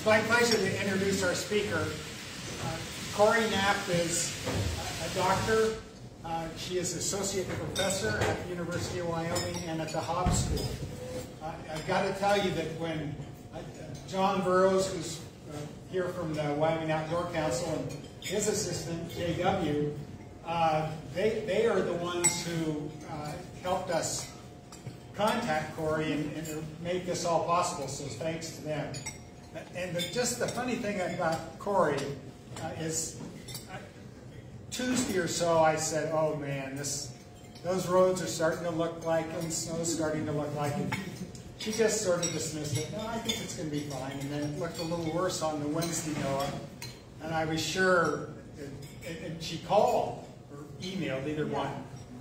my pleasure to introduce our speaker. Corrine Knapp is a doctor. She is associate professor at the University of Wyoming and at the Haub School. I've got to tell you that when John Burrows, who's here from the Wyoming Outdoor Council, and his assistant, JW, they are the ones who helped us contact Corey and make this all possible, so thanks to them. And just the funny thing about Corey is Tuesday or so I said, oh man, those roads are starting to look like, and snow's starting to look like it. She just sort of dismissed it. No, I think it's going to be fine. And then it looked a little worse on the Wednesday, Noah. And I was sure, and she called or emailed, either one,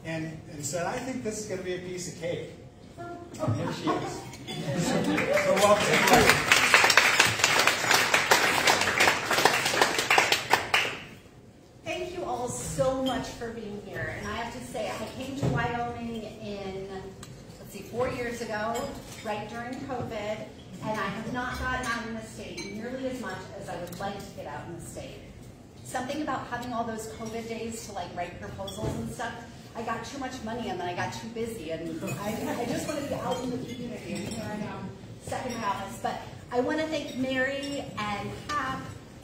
and said, I think this is going to be a piece of cake. And here she is. So welcome. Thank you all so much for being here. And I have to say, I came to Wyoming in, 4 years ago, right during COVID, and I have not gotten out in the state nearly as much as I would like to get out in the state. Something about having all those COVID days to like write proposals and stuff, I got too much money and then I got too busy, and I just want to be out in the community, and here I am, stuck in my office. But I want to thank Mary and Hap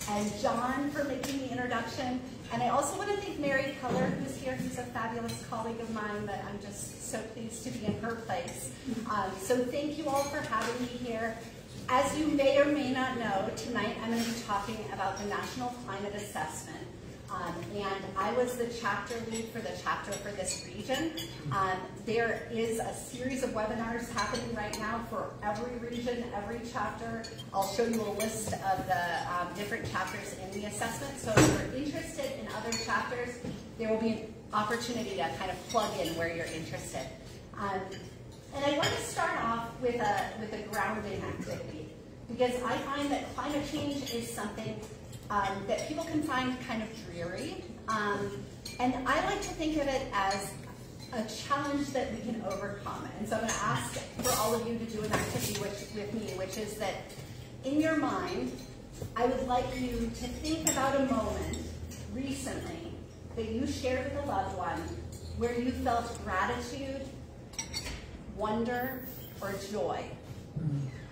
and John for making the introduction. And I also want to thank Mary Keller, who's here, who's a fabulous colleague of mine that I'm just so pleased to be in her place. So thank you all for having me here. As you may or may not know, tonight I'm going to be talking about the National Climate Assessment. And I was the chapter lead for the chapter for this region. There is a series of webinars happening right now for every region, every chapter. I'll show you a list of the different chapters in the assessment. So if you're interested in other chapters, there will be an opportunity to kind of plug in where you're interested. And I want to start off with a grounding activity, because I find that climate change is something that people can find kind of dreary. And I like to think of it as a challenge that we can overcome. And so I'm going to ask for all of you to do an activity with me, which is that in your mind, I would like you to think about a moment recently that you shared with a loved one where you felt gratitude, wonder, or joy.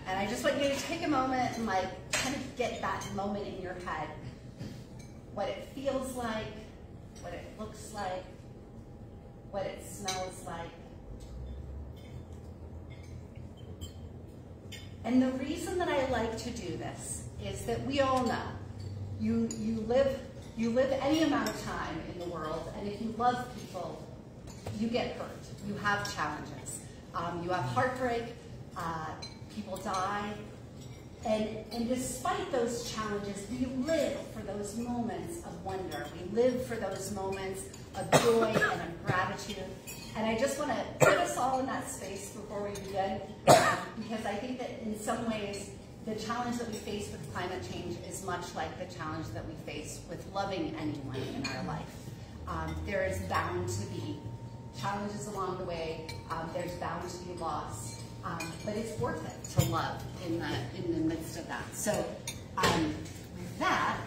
And I just want you to take a moment and like kind of get that moment in your head. What it feels like, what it looks like, what it smells like. And the reason that I like to do this is that we all know you live any amount of time in the world, and if you love people, you get hurt. You have challenges. You have heartbreak. People die, and despite those challenges, we live for those moments of wonder. We live for those moments of joy and of gratitude. And I just want to put us all in that space before we begin, because I think that in some ways, the challenge that we face with climate change is much like the challenge that we face with loving anyone in our life. There is bound to be challenges along the way. There's bound to be loss. But it's worth it to love in the midst of that. So with that,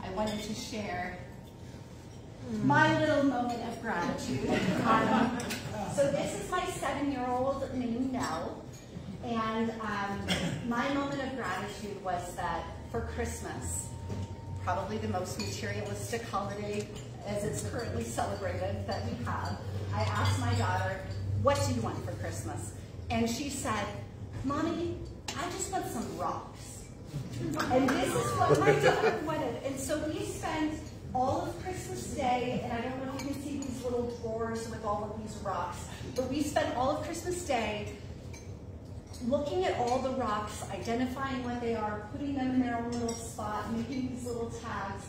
I wanted to share my little moment of gratitude. So this is my 7-year-old named Nell. And my moment of gratitude was that for Christmas, probably the most materialistic holiday as it's currently celebrated that we have, I asked my daughter, what do you want for Christmas? And she said, Mommy, I just want some rocks. And this is what my daughter wanted. And so we spent all of Christmas Day, and I don't know if you can see these little drawers with all of these rocks, but we spent all of Christmas Day looking at all the rocks, identifying what they are, putting them in their own little spot, making these little tags.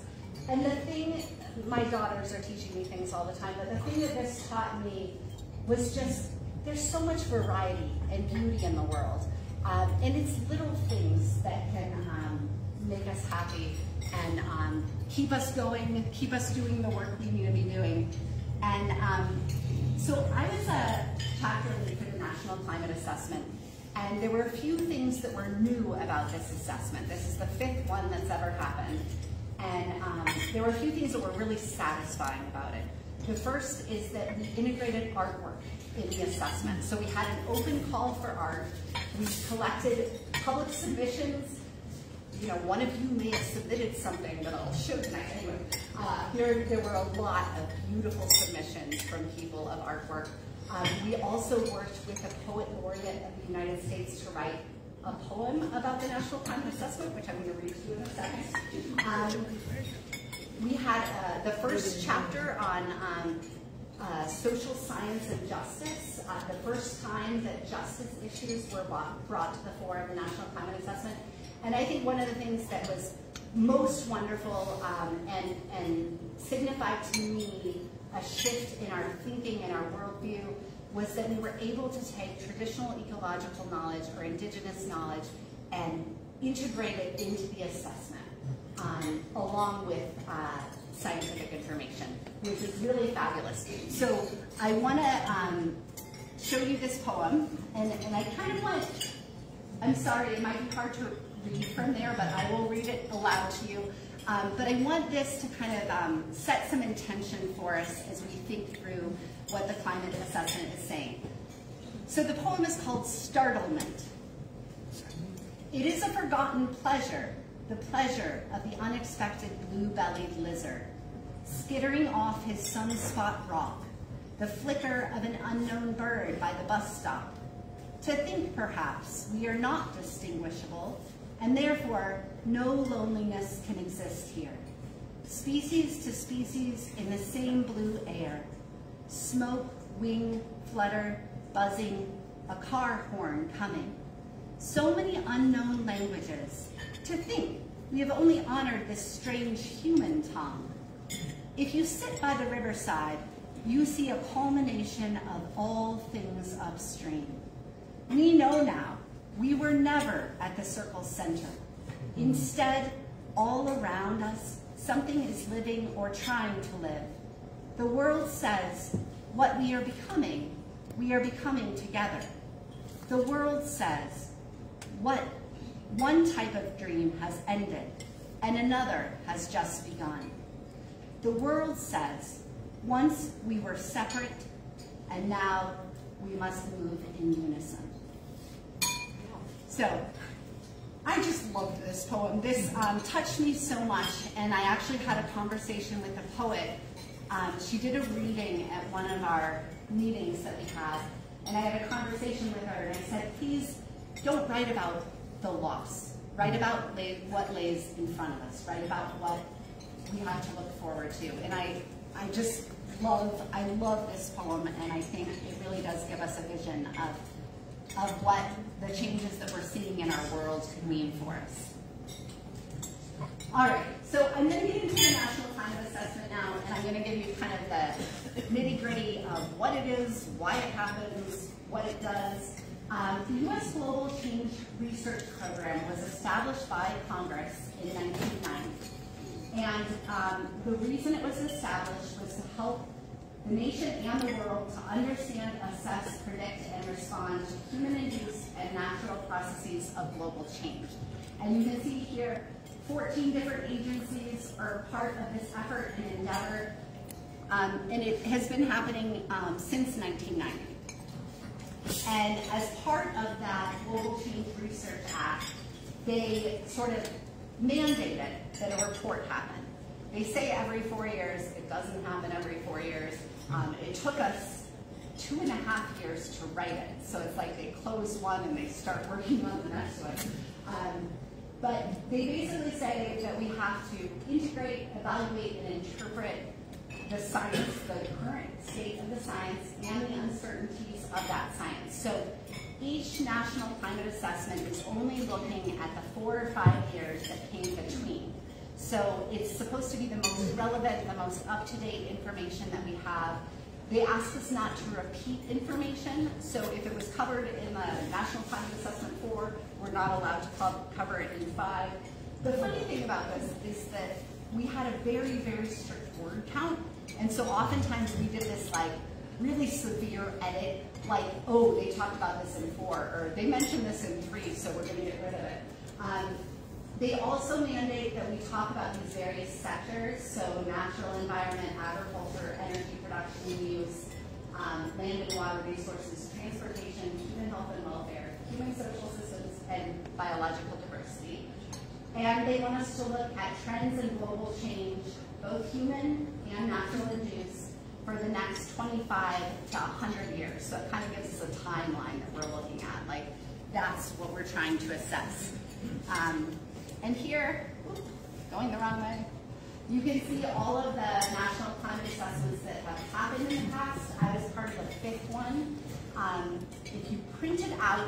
And the thing, my daughters are teaching me things all the time, but the thing that this taught me was just, there's so much variety and beauty in the world. And it's little things that can make us happy and keep us going, keep us doing the work we need to be doing. And so I was a chapter lead for the National Climate Assessment. And there were a few things that were new about this assessment. This is the 5th one that's ever happened. And there were a few things that were really satisfying about it. The first is that we integrated artwork in the assessment. So we had an open call for art. We collected public submissions. You know, one of you may have submitted something that I'll show tonight. Anyway, there were a lot of beautiful submissions from people of artwork. We also worked with a poet laureate of the United States to write a poem about the National Climate Assessment, which I'm going to read to you in a second. We had the first chapter on social science and justice, the first time that justice issues were brought to the fore of the National Climate Assessment. And I think one of the things that was most wonderful and signified to me a shift in our thinking and our worldview was that we were able to take traditional ecological knowledge or indigenous knowledge and integrate it into the assessment along with scientific information, which is really fabulous. So I want to show you this poem, and I kind of want, I'm sorry, it might be hard to read from there, but I will read it aloud to you. But I want this to kind of set some intention for us as we think through what the climate assessment is saying. So the poem is called Startlement. It is a forgotten pleasure, the pleasure of the unexpected blue-bellied lizard, skittering off his sunspot rock, the flicker of an unknown bird by the bus stop. To think, perhaps, we are not distinguishable, and therefore no loneliness can exist here. Species to species in the same blue air, smoke, wing, flutter, buzzing, a car horn coming. So many unknown languages. To think we have only honored this strange human tongue. If you sit by the riverside, you see a culmination of all things upstream. We know now we were never at the circle's center. Instead, all around us, something is living or trying to live. The world says, what we are becoming together. The world says, what one type of dream has ended and another has just begun. The world says, once we were separate and now we must move in unison. So, I just loved this poem. This touched me so much, and I actually had a conversation with a poet. She did a reading at one of our meetings that we had, and I had a conversation with her, and I said, please don't write about the loss. Write about what lays in front of us. Write about what we have to look forward to. And I love this poem, and I think it really does give us a vision of what the changes that we're seeing in our world could mean for us. All right, so I'm going to get into the National Climate Assessment now, and I'm going to give you kind of the nitty-gritty of what it is, why it happens, what it does. The U.S. Global Change Research Program was established by Congress in 1990. And the reason it was established was to help the nation and the world to understand, assess, predict, and respond to human-induced and natural processes of global change. And you can see here 14 different agencies are part of this effort and endeavor, and it has been happening since 1990. And as part of that Global Change Research Act, they sort of mandated that a report happen. They say every 4 years. It doesn't happen every 4 years. It took us 2.5 years to write it. So it's like they close one and they start working on the next one. But they basically say that we have to integrate, evaluate, and interpret the science, the current state of the science, and the uncertainties of that science. So each national climate assessment is only looking at the 4 or 5 years that came between. So it's supposed to be the most relevant, the most up-to-date information that we have. They ask us not to repeat information. So if it was covered in the National Climate Assessment 4, we're not allowed to cover it in 5. The funny thing about this is that we had a very, very strict word count. And so oftentimes we did this like really severe edit, like, oh, they talked about this in 4, or they mentioned this in 3, so we're going to get rid of it. They also mandate that we talk about these various sectors, so natural environment, agriculture, energy production and use, land and water resources, transportation, human health and welfare, human social systems, and biological diversity. And they want us to look at trends in global change, both human and natural induced, for the next 25 to 100 years. So it kind of gives us a timeline that we're looking at. Like, that's what we're trying to assess. And here, going the wrong way, you can see all of the national climate assessments that have happened in the past. I was part of the 5th one. If you printed out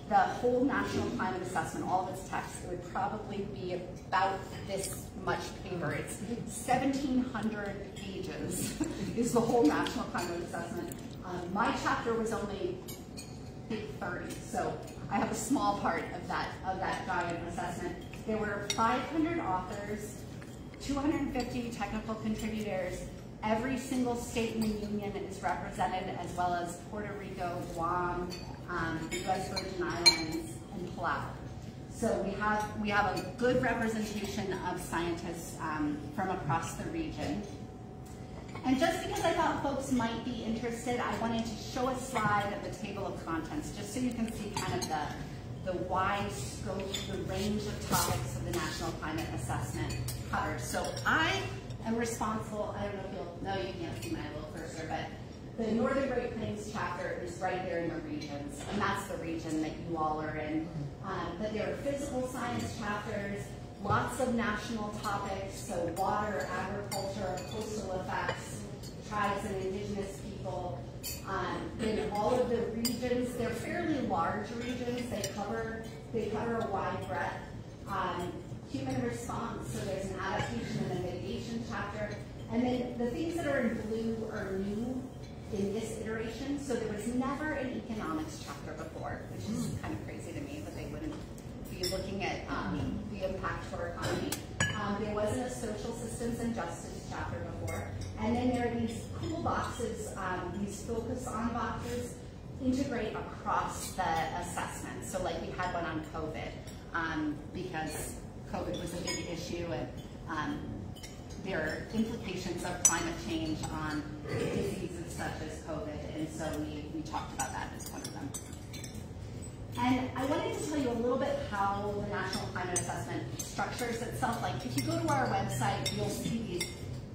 the whole national climate assessment, all of its text, it would probably be about this much paper. It's 1,700 pages is the whole national climate assessment. My chapter was only 30, so I have a small part of that giant assessment. There were 500 authors, 250 technical contributors. Every single state in the union is represented, as well as Puerto Rico, Guam, the U.S. Virgin Islands, and Palau. So we have a good representation of scientists from across the region. And just because I thought folks might be interested, I wanted to show a slide of the table of contents, just so you can see kind of the wide scope, the range of topics of the National Climate Assessment covered. So I am responsible, I don't know if you'll, no, you can't see my little cursor, but the Northern Great Plains chapter is right there in the regions, and that's the region that you all are in. But there are physical science chapters, lots of national topics, so water, agriculture, coastal effects, tribes and indigenous people. In all of the regions, they're fairly large regions. They cover a wide breadth. Human response, so there's an adaptation and a mitigation chapter. And then the things that are in blue are new in this iteration. So there was never an economics chapter before, which is kind of crazy to me that they wouldn't be looking at the impact to our economy. There wasn't a social systems and justice chapter before. And then there are these cool boxes, these focus on boxes, integrate across the assessment. So like we had one on COVID, because COVID was a big issue, and there are implications of climate change on diseases such as COVID, and so we talked about that as one of them. And I wanted to tell you a little bit how the National Climate Assessment structures itself. Like, if you go to our website, you'll see these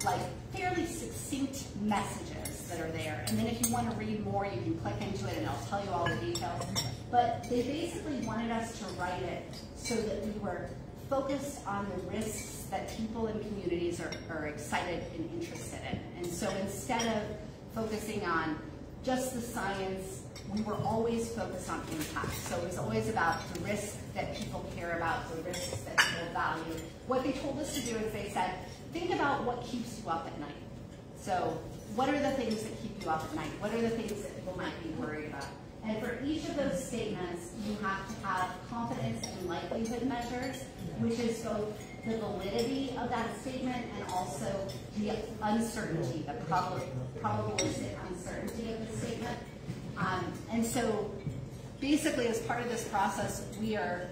like fairly succinct messages that are there. And then if you want to read more, you can click into it and it'll tell you all the details. But they basically wanted us to write it so that we were focused on the risks that people and communities are excited and interested in. And so instead of focusing on just the science, we were always focused on impact. So it was always about the risks that people care about, the risks that people value. What they told us to do is they said, think about what keeps you up at night. So what are the things that keep you up at night? What are the things that people might be worried about? And for each of those statements, you have to have confidence and likelihood measures, which is both the validity of that statement and also the uncertainty, the probabilistic uncertainty of the statement. And so basically, as part of this process, we are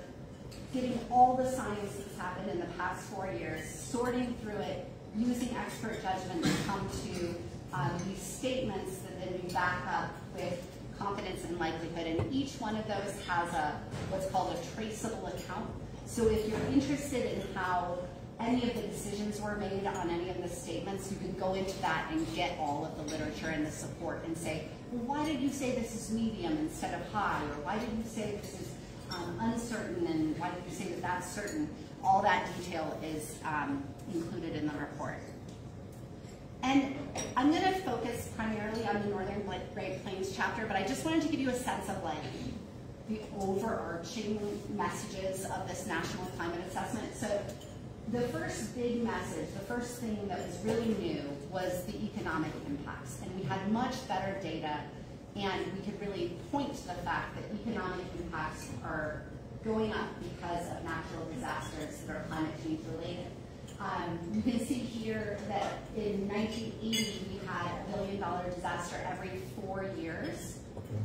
getting all the science that's happened in the past 4 years, sorting through it, using expert judgment to come to these statements that then we back up with confidence and likelihood. And each one of those has what's called a traceable account. So if you're interested in how any of the decisions were made on any of the statements, you can go into that and get all of the literature and the support and say, well, why did you say this is medium instead of high? Or why did you say this is uncertain, and why did you say that that's certain? All that detail is included in the report. And I'm going to focus primarily on the Northern Great Plains chapter, but I just wanted to give you a sense of like the overarching messages of this National Climate Assessment. So the first big message, the first thing that was really new was the economic impacts. And we had much better data, and we could really point to the fact that economic impacts are going up because of natural disasters that are climate change related. You can see here that in 1980 we had a $1 billion disaster every 4 years.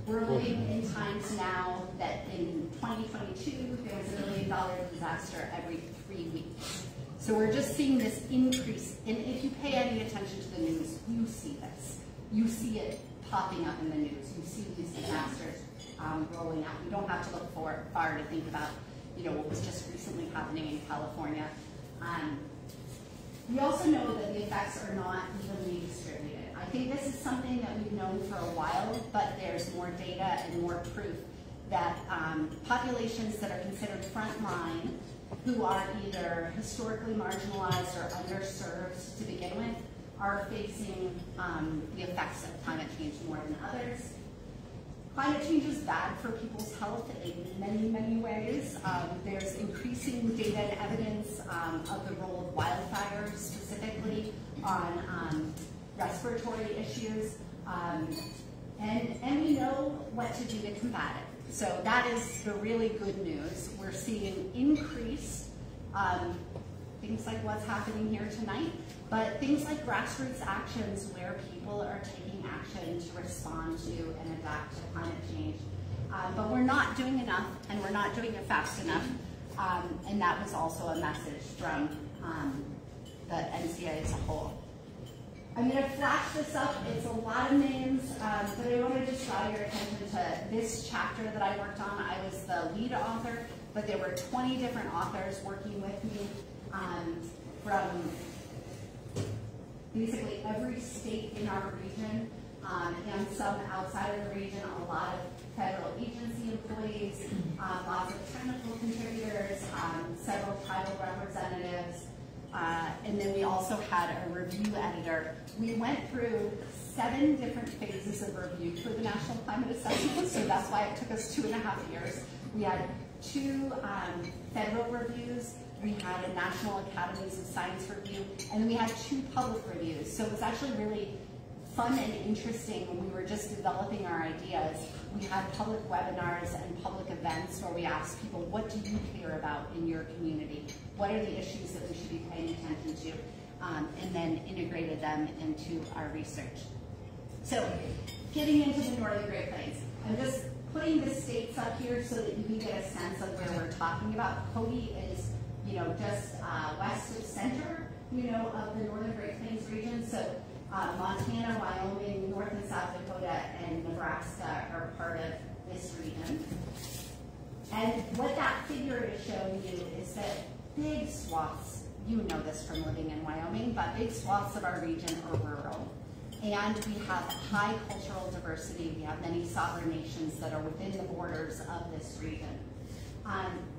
We're living in times now that in 2022 there's a $1 billion disaster every 3 weeks. So we're just seeing this increase, and if you pay any attention to the news, you see this. You see it popping up in the news. You see these disasters rolling out. You don't have to look far to think about, what was just recently happening in California. We also know that the effects are not evenly distributed. I think this is something that we've known for a while, but there's more data and more proof that populations that are considered frontline, who are either historically marginalized or underserved to begin with, are facing the effects of climate change more than others. Climate change is bad for people's health in many, many ways. There's increasing data and evidence of the role of wildfires specifically on respiratory issues. And we know what to do to combat it. So that is the really good news. We're seeing increased things like what's happening here tonight, but things like grassroots actions where people are taking action to respond to and adapt to climate change. But we're not doing enough, and we're not doing it fast enough. And that was also a message from the NCA as a whole. I'm going to flash this up. It's a lot of names, but I want to just draw your attention to this chapter that I worked on. I was the lead author, but there were 20 different authors working with me from basically every state in our region and some outside of the region, a lot of federal agency employees, lots of technical contributors, several tribal representatives, and then we also had a review editor. We went through 7 different phases of review for the National Climate Assessment, so that's why it took us 2.5 years. We had 2 federal reviews, we had a National Academies of Science review, and we had 2 public reviews. So it was actually really fun and interesting when we were just developing our ideas. We had public webinars and public events where we asked people, what do you care about in your community? What are the issues that we should be paying attention to? And then integrated them into our research. So getting into the Northern Great Plains, I'm just putting the states up here so that you can get a sense of where we're talking about. Cody is, just west of center, of the Northern Great Plains region. So Montana, Wyoming, North and South Dakota, and Nebraska are part of this region. And what that figure is showing you is that big swaths, you know this from living in Wyoming, but big swaths of our region are rural. And we have high cultural diversity. We have many sovereign nations that are within the borders of this region.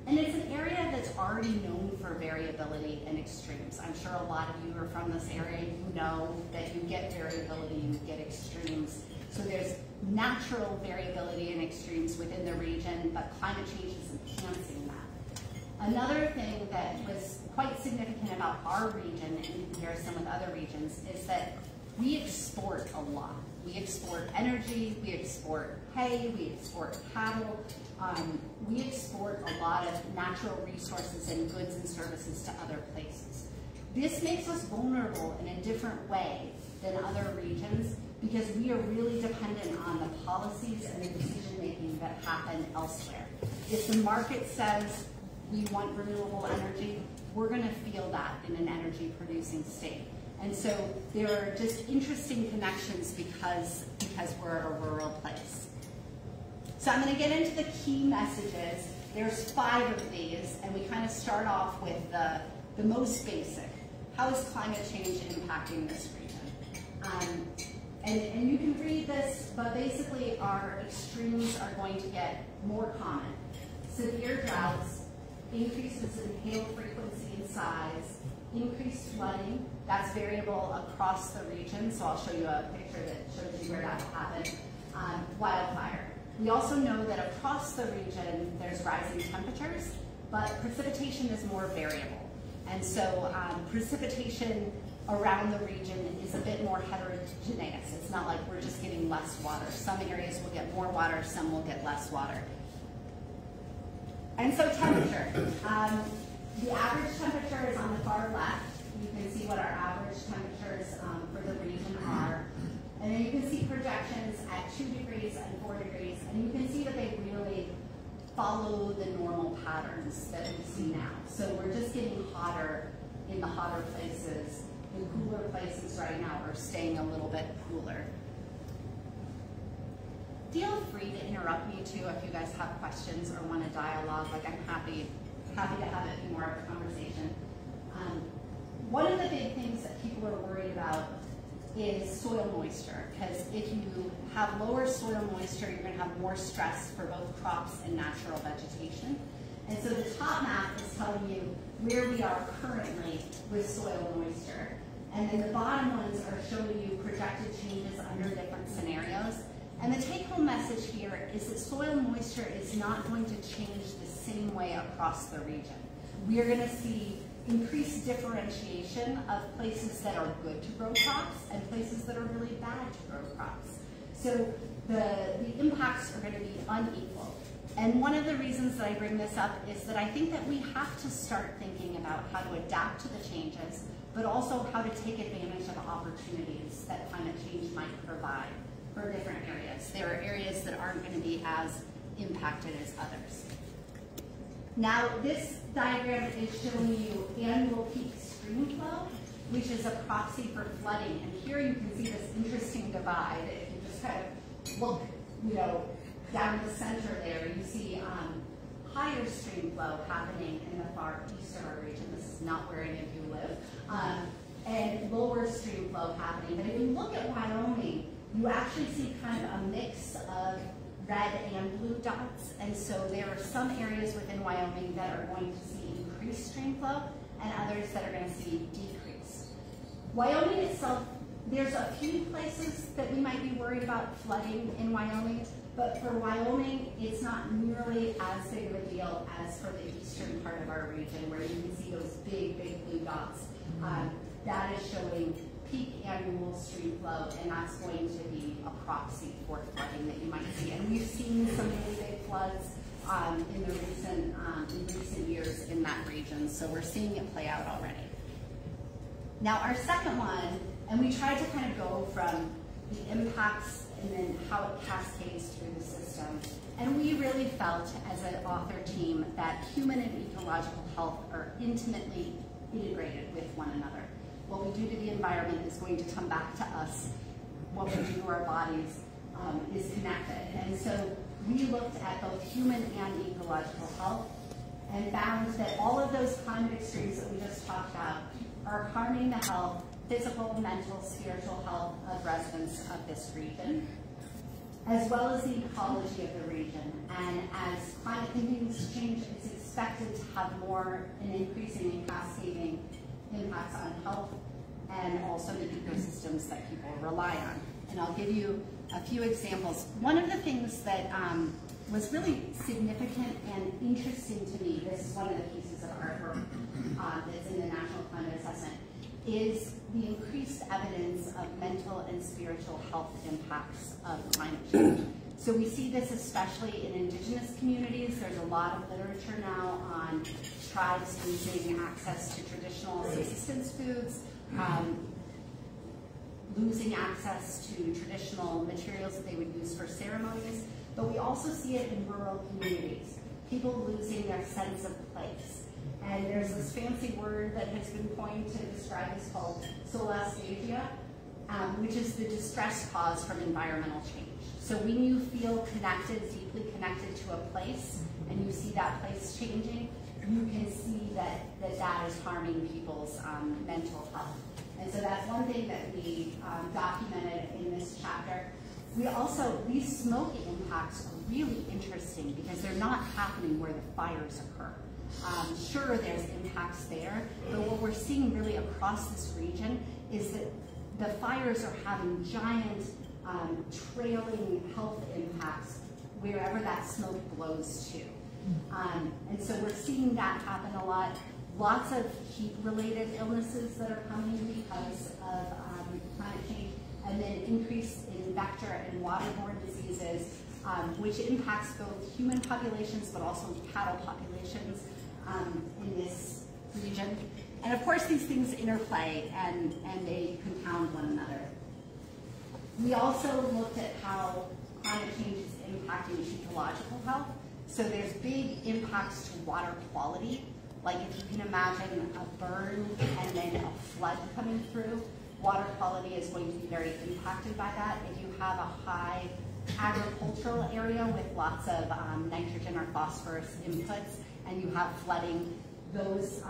And it's an area that's already known for variability and extremes. I'm sure a lot of you are from this area. You know that you get variability, you get extremes. So there's natural variability and extremes within the region, but climate change is enhancing that. Another thing that was quite significant about our region in comparison with other regions is that we export a lot. We export energy, we export hay, we export cattle, we export a lot of natural resources and goods and services to other places. This makes us vulnerable in a different way than other regions because we are really dependent on the policies and the decision making that happen elsewhere. If the market says we want renewable energy, we're going to feel that in an energy producing state. And so there are just interesting connections because we're a rural place. So I'm going to get into the key messages. There's 5 of these, and we kind of start off with the most basic. How is climate change impacting this region? And you can read this, but basically our extremes are going to get more common. Severe droughts, increases in hail frequency and size, increased flooding. That's variable across the region, so I'll show you a picture that shows you where that will happen. Wildfire. We also know that across the region there's rising temperatures, but precipitation is more variable. And so precipitation around the region is a bit more heterogeneous. It's not like we're just getting less water. Some areas will get more water, some will get less water. And so temperature. The average temperature is on the far left. you can see what our average temperatures for the region are. And then you can see projections at 2 degrees and 4 degrees, and you can see that they really follow the normal patterns that we see now. So we're just getting hotter in the hotter places. The cooler places right now are staying a little bit cooler. Feel free to interrupt me too if you guys have questions or want to dialogue. Like, I'm happy to have it be more of a conversation. One of the big things that people are worried about is soil moisture, because if you have lower soil moisture, you're going to have more stress for both crops and natural vegetation. And so the top map is telling you where we are currently with soil moisture. And then the bottom ones are showing you projected changes under different scenarios. And the take-home message here is that soil moisture is not going to change the same way across the region. We are going to see increased differentiation of places that are good to grow crops and places that are really bad to grow crops. So the impacts are going to be unequal. And one of the reasons that I bring this up is that I think that we have to start thinking about how to adapt to the changes, but also how to take advantage of opportunities that climate change might provide for different areas. There are areas that aren't going to be as impacted as others. Now, this diagram is showing you annual peak stream flow, which is a proxy for flooding. And here you can see this interesting divide. If you just kind of look, down the center there, you see higher stream flow happening in the far east of our region. This is not where any of you live. And lower stream flow happening. But if you look at Wyoming, you actually see kind of a mix of red and blue dots, and so there are some areas within Wyoming that are going to see increased stream flow and others that are going to see decrease. Wyoming itself, there's a few places that we might be worried about flooding in Wyoming, but for Wyoming, it's not nearly as big of a deal as for the eastern part of our region, where you can see those big, big blue dots. That is showing peak annual stream flow, and that's going to be a proxy for flooding that you might see. And we've seen some really big floods in recent years in that region, so we're seeing it play out already. Now, our second one, and we tried to kind of go from the impacts and then how it cascades through the system. And we really felt as an author team that human and ecological health are intimately integrated with one another. What we do to the environment is going to come back to us. What we do to our bodies is connected. And so we looked at both human and ecological health and found that all of those climate extremes that we just talked about are harming the health, physical, mental, spiritual health of residents of this region, as well as the ecology of the region. And as climate conditions change, it's expected to have more and increasing and cascading impacts on health and also the ecosystems that people rely on. And I'll give you a few examples. One of the things that was really significant and interesting to me, this is one of the pieces of artwork that's in the National Climate Assessment, is the increased evidence of mental and spiritual health impacts of climate change. So we see this especially in indigenous communities. There's a lot of literature now on tribes losing access to traditional subsistence foods, losing access to traditional materials that they would use for ceremonies, but we also see it in rural communities, people losing their sense of place. And there's this fancy word that has been coined to describe this called solastalgia, which is the distress caused from environmental change. So when you feel connected, deeply connected to a place, and you see that place changing, you can see that is harming people's mental health. And so that's one thing that we documented in this chapter. We also, these smoke impacts are really interesting because they're not happening where the fires occur. Sure, there's impacts there, but what we're seeing really across this region is that the fires are having giant trailing health impacts wherever that smoke blows to. And so we're seeing that happen a lot. Lots of heat-related illnesses that are coming because of climate change, and then increase in vector and waterborne diseases, which impacts both human populations but also cattle populations in this region. And of course these things interplay and they compound one another. We also looked at how climate change is impacting ecological health. So there's big impacts to water quality. Like if you can imagine a burn and then a flood coming through, water quality is going to be very impacted by that. If you have a high agricultural area with lots of nitrogen or phosphorus inputs and you have flooding, those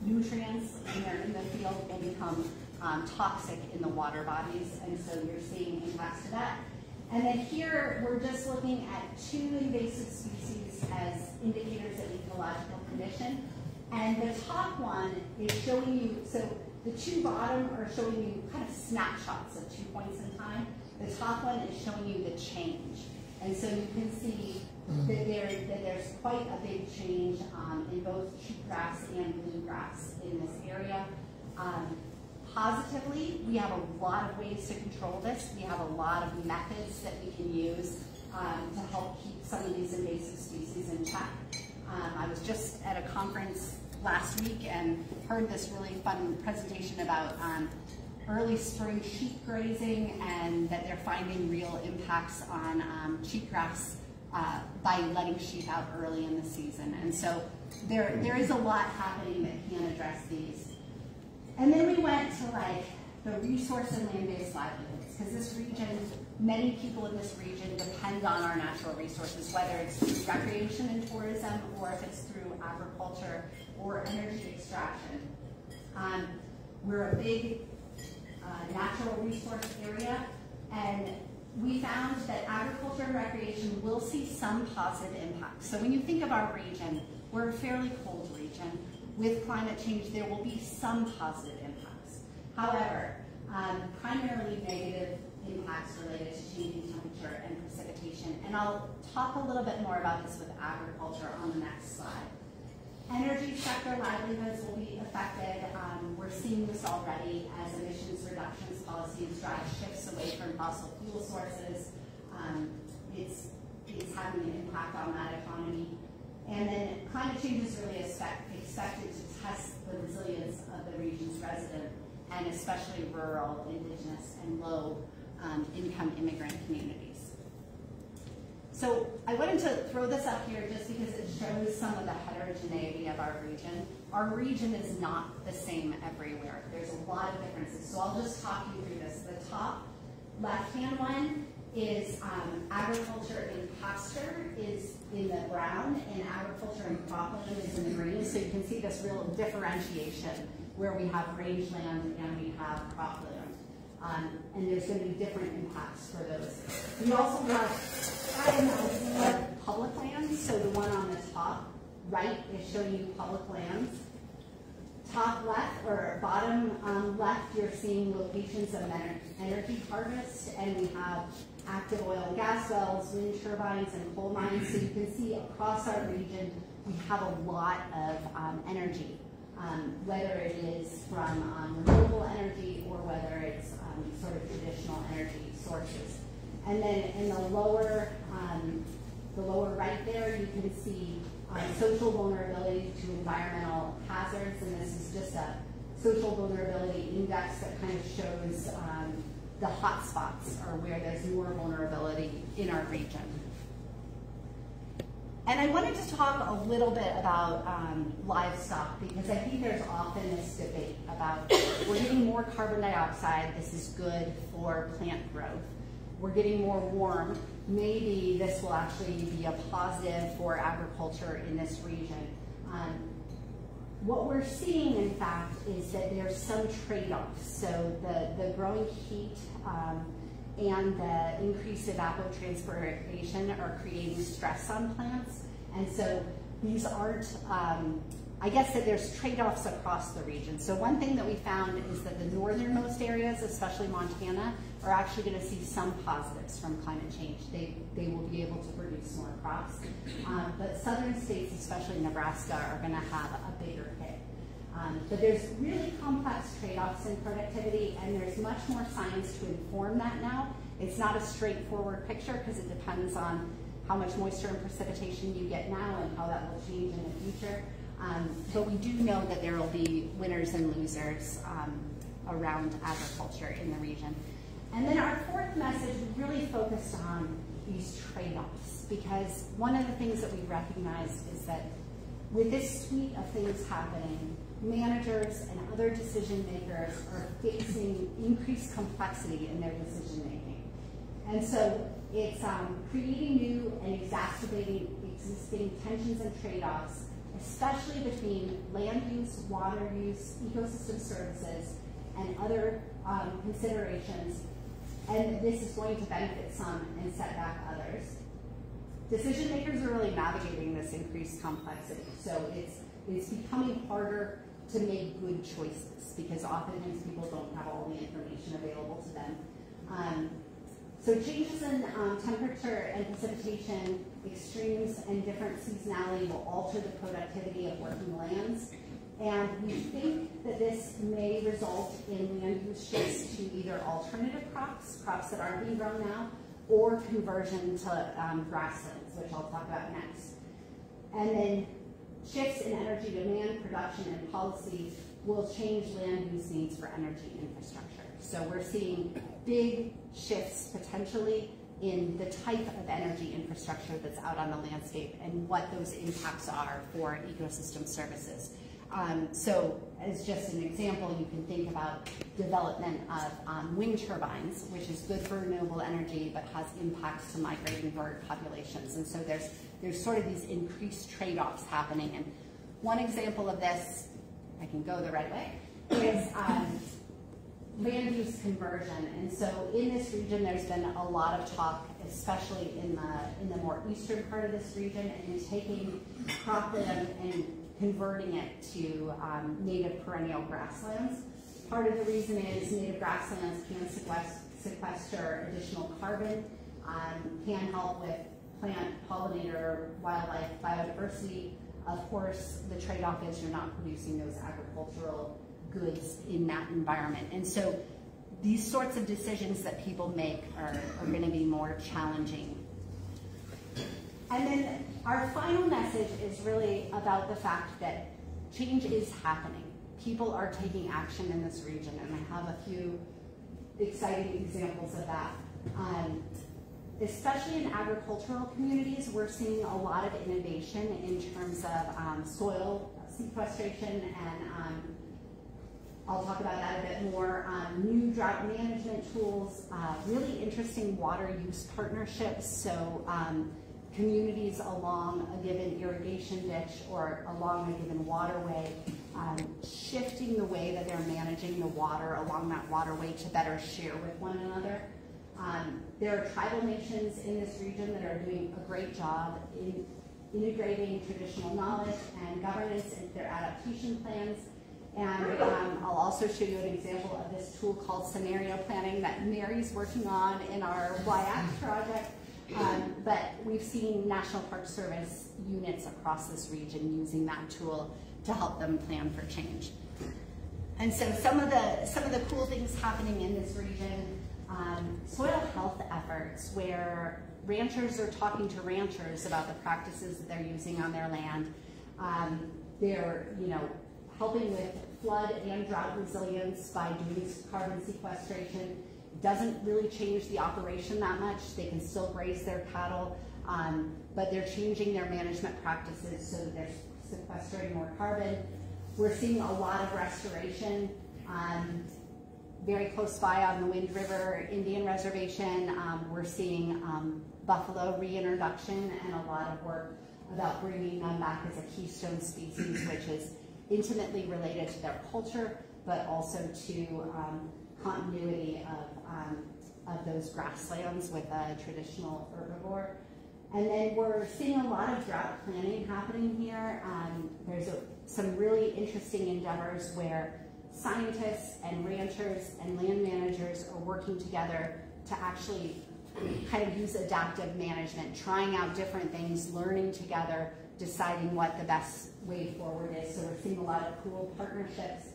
nutrients in the field will become toxic in the water bodies, and so you're seeing impacts to that. And then here we're just looking at 2 invasive species as indicators of ecological condition. And the top one is showing you, so the 2 bottom are showing you kind of snapshots of 2 points in time. The top one is showing you the change. And so you can see that there's quite a big change in both cheatgrass and bluegrass in this area. Positively, we have a lot of ways to control this. We have a lot of methods that we can use to help keep some of these invasive species in check. I was just at a conference last week and heard this really fun presentation about early spring sheep grazing and that they're finding real impacts on cheatgrass by letting sheep out early in the season. And so there is a lot happening that can address these. And then we went to like the resource and land-based livelihoods, because this region, many people in this region depend on our natural resources, whether it's through recreation and tourism or if it's through agriculture or energy extraction. We're a big natural resource area, and we found that agriculture and recreation will see some positive impacts. So when you think of our region, we're a fairly cold region. With climate change, there will be some positive impacts. However, primarily negative impacts related to changing temperature and precipitation. And I'll talk a little bit more about this with agriculture on the next slide. Energy sector livelihoods will be affected. We're seeing this already as emissions reductions policies drive shifts away from fossil fuel sources. It's having an impact on that economy. And then climate change is really expected to test the resilience of the region's resident, and especially rural, indigenous, and low-income immigrant communities. So I wanted to throw this up here just because it shows some of the heterogeneity of our region. Our region is not the same everywhere. There's a lot of differences. So I'll just talk you through this. The top left-hand one is agriculture and pasture is in the brown, and agriculture and cropland is in the green. So you can see this real differentiation where we have rangeland and we have cropland. And there's going to be different impacts for those. We also have public lands. So the one on the top right is showing you public lands. Top left, or bottom left, you're seeing locations of energy harvest, and we have active oil and gas wells, wind turbines, and coal mines. So you can see across our region, we have a lot of energy, whether it is from renewable energy or whether it's sort of traditional energy sources. And then in the lower right there, you can see social vulnerability to environmental hazards, and this is just a social vulnerability index that kind of shows the hot spots, or where there's more vulnerability in our region. And I wanted to talk a little bit about livestock, because I think there's often this debate about we're getting more carbon dioxide, this is good for plant growth. We're getting more warm, maybe this will actually be a positive for agriculture in this region. What we're seeing, in fact, is that there's some trade-offs. So the growing heat and the increased evapotranspiration are creating stress on plants. And so these aren't, I guess that there's trade-offs across the region. So one thing that we found is that the northernmost areas, especially Montana, are actually going to see some positives from climate change. They will be able to produce more crops. But southern states, especially Nebraska, are going to have a bigger hit. But there's really complex trade-offs in productivity, and there's much more science to inform that now. It's not a straightforward picture because it depends on how much moisture and precipitation you get now and how that will change in the future. But we do know that there will be winners and losers around agriculture in the region. And then our fourth message really focused on these trade-offs, because one of the things that we recognize is that with this suite of things happening, managers and other decision makers are facing increased complexity in their decision making. And so it's creating new and exacerbating existing tensions and trade-offs, especially between land use, water use, ecosystem services, and other considerations. And this is going to benefit some and set back others. Decision makers are really navigating this increased complexity. So it's becoming harder to make good choices because oftentimes people don't have all the information available to them. So changes in temperature and precipitation, extremes and different seasonality will alter the productivity of working lands. And we think that this may result in land use shifts to either alternative crops, crops that aren't being grown now, or conversion to grasslands, which I'll talk about next. And then shifts in energy demand, production, and policy will change land use needs for energy infrastructure. So we're seeing big shifts potentially in the type of energy infrastructure that's out on the landscape and what those impacts are for ecosystem services. So as just an example, you can think about development of wind turbines, which is good for renewable energy, but has impacts to migrating bird populations. And so there's sort of these increased trade-offs happening. And one example of this, I can go the right way, is land use conversion. And so in this region, there's been a lot of talk, especially in the more eastern part of this region, and taking cropland and converting it to native perennial grasslands. Part of the reason is native grasslands can sequester additional carbon, can help with plant, pollinator, wildlife, biodiversity. Of course, the trade-off is you're not producing those agricultural goods in that environment. And so these sorts of decisions that people make are going to be more challenging. And then our final message is really about the fact that change is happening. People are taking action in this region, and I have a few exciting examples of that. Especially in agricultural communities, we're seeing a lot of innovation in terms of soil sequestration, and I'll talk about that a bit more. New drought management tools, really interesting water use partnerships. So communities along a given irrigation ditch or along a given waterway, shifting the way that they're managing the water along that waterway to better share with one another. There are tribal nations in this region that are doing a great job in integrating traditional knowledge and governance into their adaptation plans. And I'll also show you an example of this tool called scenario planning that Mary's working on in our WYAC project. But we've seen National Park Service units across this region using that tool to help them plan for change. And so some of the cool things happening in this region, soil health efforts where ranchers are talking to ranchers about the practices that they're using on their land. They're helping with flood and drought resilience by doing carbon sequestration. Doesn't really change the operation that much. They can still graze their cattle, but they're changing their management practices so that they're sequestering more carbon. We're seeing a lot of restoration. Very close by on the Wind River Indian Reservation, we're seeing buffalo reintroduction and a lot of work about bringing them back as a keystone species, which is intimately related to their culture, but also to continuity of those grasslands with a traditional herbivore. And then we're seeing a lot of drought planning happening here. There's some really interesting endeavors where scientists and ranchers and land managers are working together to actually kind of use adaptive management, trying out different things, learning together, deciding what the best way forward is. So we're seeing a lot of cool partnerships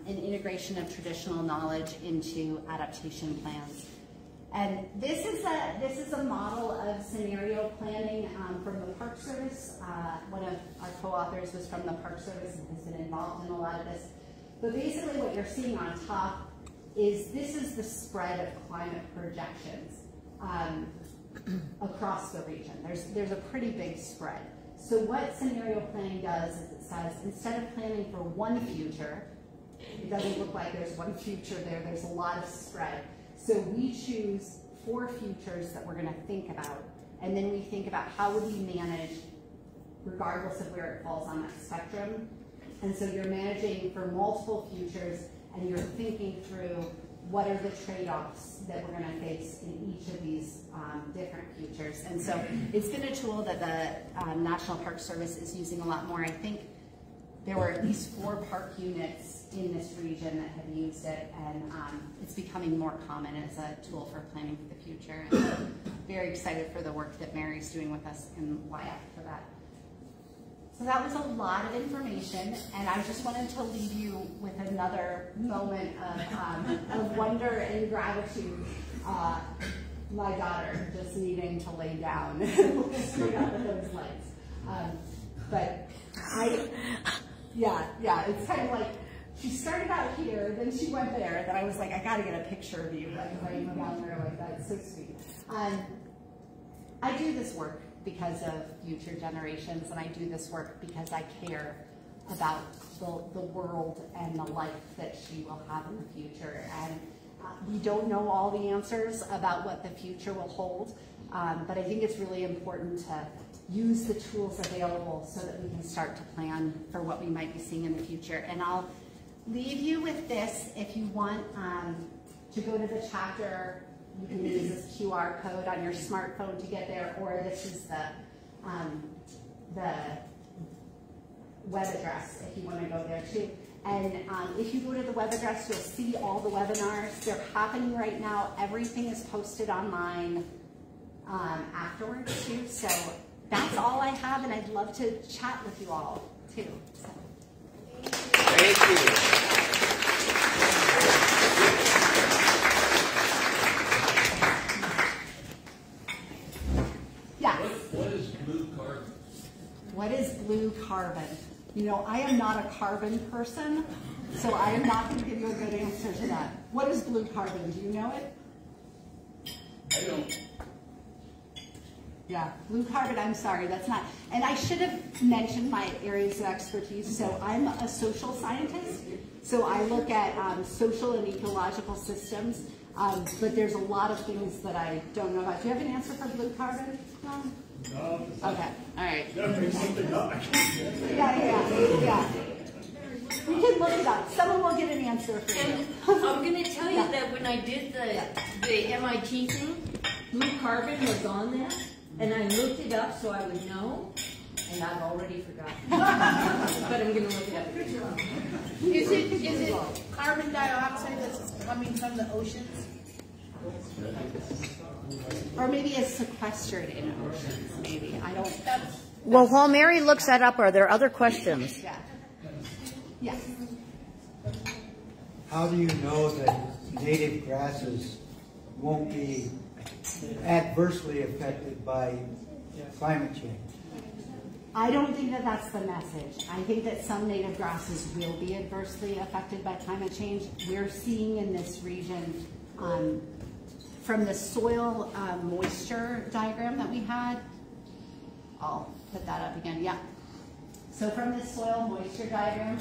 and integration of traditional knowledge into adaptation plans. And this is a model of scenario planning from the Park Service. One of our co-authors was from the Park Service and has been involved in a lot of this. But basically what you're seeing on top is this is the spread of climate projections across the region. There's a pretty big spread. So what scenario planning does is it says, instead of planning for one future, it doesn't look like there's one future there, there's a lot of spread. So we choose 4 futures that we're going to think about, and then we think about how would we manage regardless of where it falls on that spectrum. And so you're managing for multiple futures, and you're thinking through what are the trade-offs that we're going to face in each of these different futures. And so it's been a tool that the National Park Service is using a lot more. I think there were at least 4 park units in this region that have used it, and it's becoming more common as a tool for planning for the future. And so very excited for the work that Mary's doing with us in WYAC for that. So that was a lot of information, and I just wanted to leave you with another moment of wonder and gratitude. My daughter just needing to lay down straight up with those legs. But yeah, it's kind of like, she started out here, then she went there, then I was like, I gotta get a picture of you, like laying down there like that. It's so sweet. I do this work because of future generations, and I do this work because I care about the world and the life that she will have in the future. And we don't know all the answers about what the future will hold, but I think it's really important to use the tools available so that we can start to plan for what we might be seeing in the future. And I'll leave you with this. If you want to go to the chapter, you can use this QR code on your smartphone to get there, or this is the web address if you want to go there too. And if you go to the web address, you'll see all the webinars. They're happening right now. Everything is posted online afterwards too. So that's all I have, and I'd love to chat with you all too. So. Thank you. Yeah. What is blue carbon? What is blue carbon? You know, I am not a carbon person, so I am not going to give you a good answer to that. What is blue carbon? Do you know it? I don't. Yeah, blue carbon, I'm sorry, that's not. And I should have mentioned my areas of expertise. So I'm a social scientist, so I look at social and ecological systems, but there's a lot of things that I don't know about. Do you have an answer for blue carbon? No. Okay, all right. Definitely something up. Yeah. We can look it up. Someone will get an answer for you. And I'm going to tell you that when I did the MIT thing, blue carbon was on there, and I looked it up so I would know, and I've already forgotten. But I'm going to look it up. Is it carbon dioxide that's coming from the oceans? Or maybe it's sequestered in oceans, maybe. I don't. Well, while Mary looks that up, are there other questions? Yeah. Yes. How do you know that native grasses won't be adversely affected by climate change? I don't think that that's the message. I think that some native grasses will be adversely affected by climate change. We're seeing in this region, from the soil moisture diagram that we had, I'll put that up again, yeah. So from this soil moisture diagram,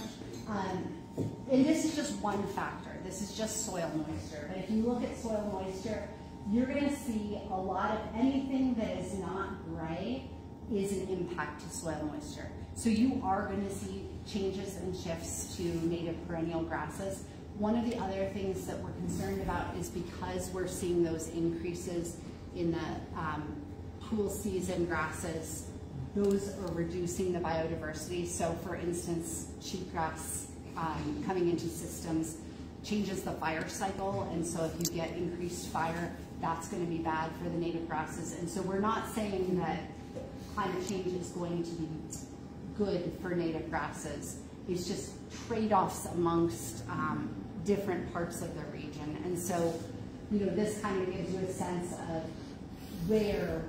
and this is just one factor, this is just soil moisture, but if you look at soil moisture, you're going to see a lot of anything that is not gray is an impact to soil moisture. So you are going to see changes and shifts to native perennial grasses. One of the other things that we're concerned about is because we're seeing those increases in the cool season grasses, those are reducing the biodiversity. So for instance, cheatgrass coming into systems changes the fire cycle, and so if you get increased fire, that's going to be bad for the native grasses. And so we're not saying that climate change is going to be good for native grasses. It's just trade-offs amongst different parts of the region. And so this kind of gives you a sense of where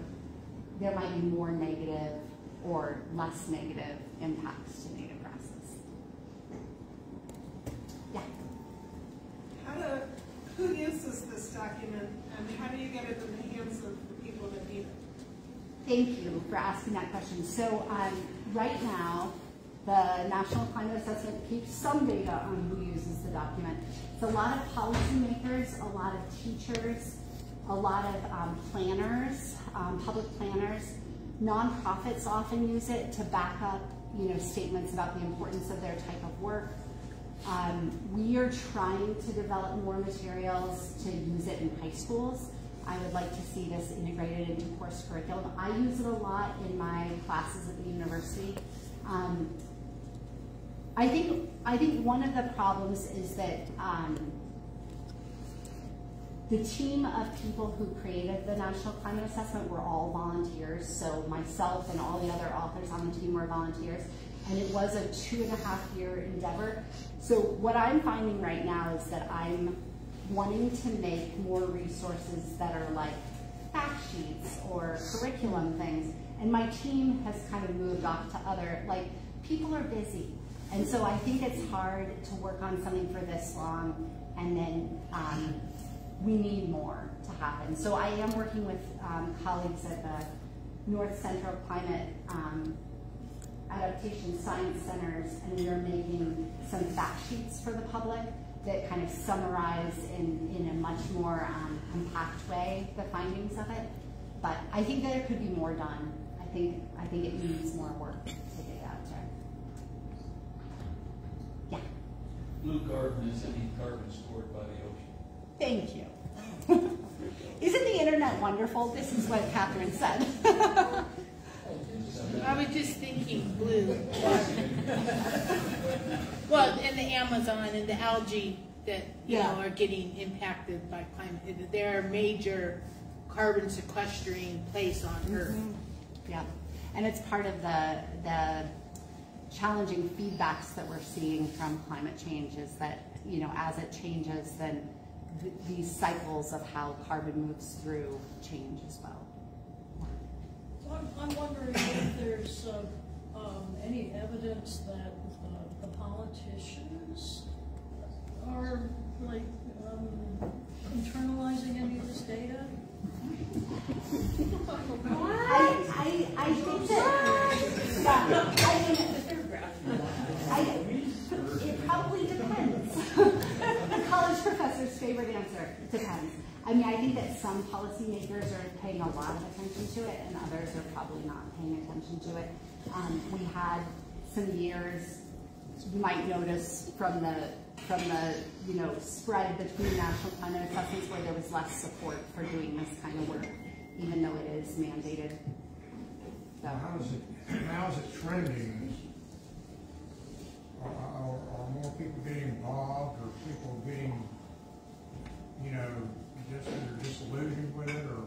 there might be more negative or less negative impacts to native grasses. Yeah. Who uses this document, and how do you get it in the hands of the people that need it? Thank you for asking that question. So right now, the National Climate Assessment keeps some data on who uses the document. It's a lot of policymakers, a lot of teachers, a lot of planners, public planners. Nonprofits often use it to back up, statements about the importance of their type of work. We are trying to develop more materials to use it in high schools. I would like to see this integrated into course curriculum. I use it a lot in my classes at the university. I think one of the problems is that the team of people who created the National Climate Assessment were all volunteers. So myself and all the other authors on the team were volunteers. And it was a 2.5-year endeavor. So what I'm finding right now is that I'm wanting to make more resources that are like fact sheets or curriculum things. And my team has kind of moved off to other, people are busy. And so I think it's hard to work on something for this long, and then we need more to happen. So I am working with colleagues at the North Central Climate Adaptation Science Centers, and we are making some fact sheets for the public that kind of summarize in a much more compact way the findings of it. But I think there could be more done. I think it needs more work to get out there. Yeah. Blue carbon is any carbon stored by the ocean. Thank you. Isn't the internet wonderful? This is what Catherine said. I was just thinking blue. Well, and the Amazon and the algae that are getting impacted by climate. They're a major carbon sequestering place on Earth. Yeah, and it's part of the challenging feedbacks that we're seeing from climate change is that, as it changes, then these cycles of how carbon moves through change as well. I'm wondering if there's any evidence that the politicians are internalizing any of this data. I think that it probably depends. The college professor's favorite answer, depends. I mean, I think that some policymakers are paying a lot of attention to it, and others are probably not paying attention to it. We had some years, you might notice from the spread between national climate assessments where there was less support for doing this kind of work, even though it is mandated. So. How is it trending? Are more people getting involved, or people getting, disillusioned with it, or?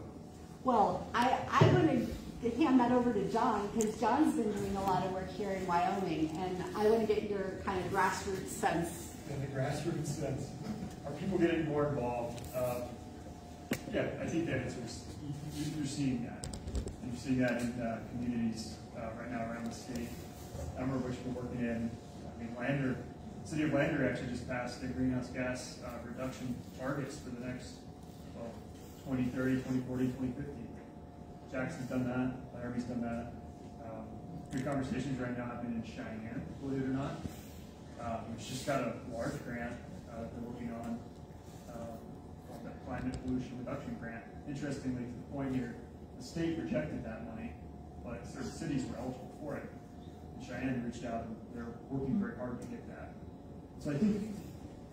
Well, I'm going to hand that over to John, because John's been doing a lot of work here in Wyoming, and I want to get your kind of grassroots sense. In the grassroots sense, are people getting more involved? Yeah, I think that you're seeing that. And you're seeing that in communities right now around the state, a number of which we're working in. Lander, City of Lander actually just passed the greenhouse gas reduction targets for the next 2030, 2040, 2050. Jackson's done that, Laramie's done that. Good conversations right now happening in Cheyenne, believe it or not. Which just got a large grant that they're working on, called the Climate Pollution Reduction Grant. Interestingly, to the point here, the state rejected that money, but certain cities were eligible for it. And Cheyenne reached out, and they're working very hard to get that. So I think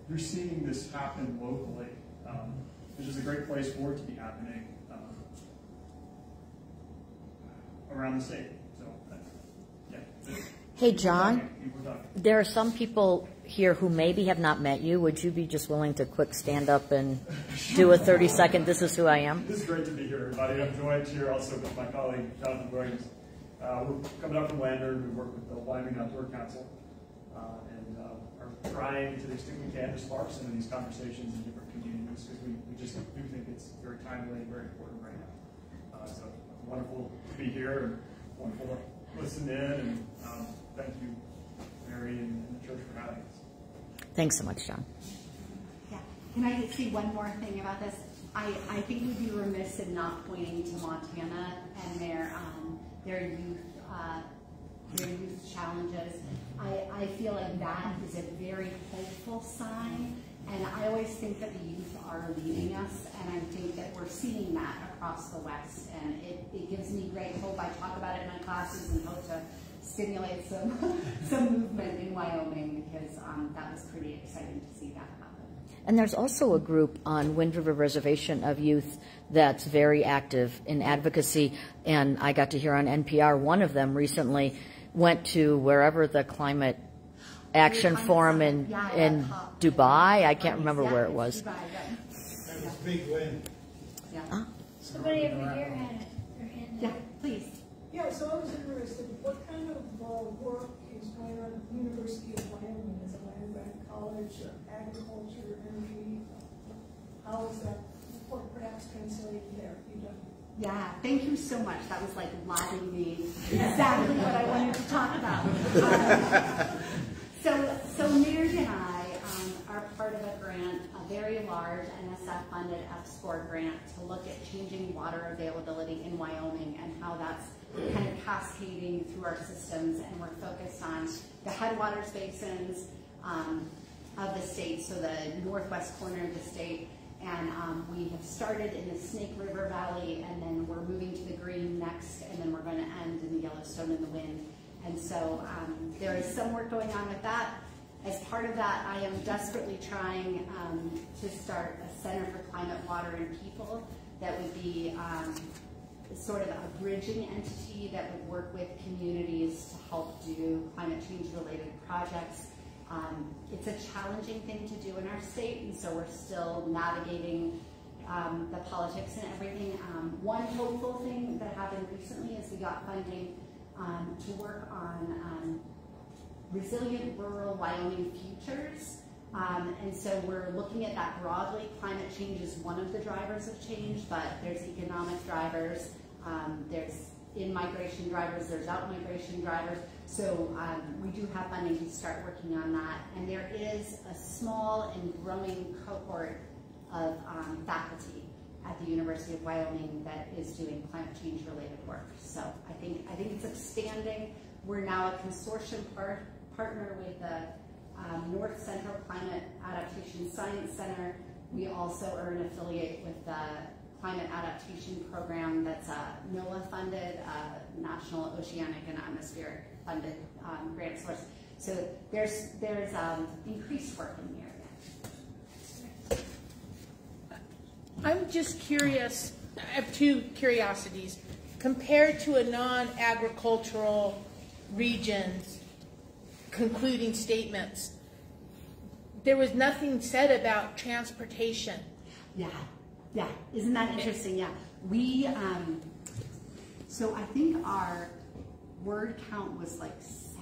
you're seeing this happen locally, which is a great place for it to be happening around the state. So, yeah. Hey, John, there are some people here who maybe have not met you. Would you be just willing to quick stand up and do a 30-second, this is who I am? This is great to be here, everybody. I'm joined here also with my colleague, Jonathan Williams. We're coming up from Lander. We work with the Wyoming Outdoor Council and are trying, to the extent we can, to spark some of these conversations in different community just because we just do think it's very timely and very important right now. So it's wonderful to be here and wonderful to listen in, and thank you, Mary and the church for having us. Thanks so much, John. Yeah. Can I say one more thing about this? I think we'd be remiss in not pointing to Montana and their youth challenges. I feel like that is a very hopeful sign, and I always think that the youth are leading us, and I think that we're seeing that across the West, and it gives me great hope. I talk about it in my classes and hope to stimulate some movement in Wyoming, because that was pretty exciting to see that happen. And there's also a group on Wind River Reservation of youth that's very active in advocacy, and I got to hear on NPR, one of them recently went to wherever the climate action forum in Dubai. I can't remember where it was. That was big win. Yeah. Somebody over here had their hand up. Yeah, please. Yeah, so I was interested, what kind of work is going on at the University of Wyoming? Is it Wyoming College, agriculture, energy? How is that perhaps translated there? Yeah, thank you so much. That was like lobbing me exactly what I wanted to talk about. So Mary and I are part of a grant, a very large NSF-funded F-SCORE grant to look at changing water availability in Wyoming and how that's kind of cascading through our systems. And we're focused on the headwaters basins of the state, so the northwest corner of the state. And we have started in the Snake River Valley, and then we're moving to the Green next, and then we're going to end in the Yellowstone and the Wind. And so there is some work going on with that. As part of that, I am desperately trying to start a Center for Climate, Water, and People that would be sort of a bridging entity that would work with communities to help do climate change-related projects. It's a challenging thing to do in our state, and so we're still navigating the politics and everything. One hopeful thing that happened recently is we got funding to work on resilient rural Wyoming futures. And so we're looking at that broadly. Climate change is one of the drivers of change, but there's economic drivers, there's in-migration drivers, there's out-migration drivers. So we do have funding to start working on that. And there is a small and growing cohort of faculty at the University of Wyoming that is doing climate change related work. So I think it's expanding. We're now a consortium partner with the North Central Climate Adaptation Science Center. We also are an affiliate with the Climate Adaptation Program that's NOAA funded, National Oceanic and Atmospheric funded grant source. So there's increased work in the area. I'm just curious, I have two curiosities. Compared to a non-agricultural regions concluding statements, there was nothing said about transportation. Yeah, isn't that interesting? Yeah, we, so I think our word count was like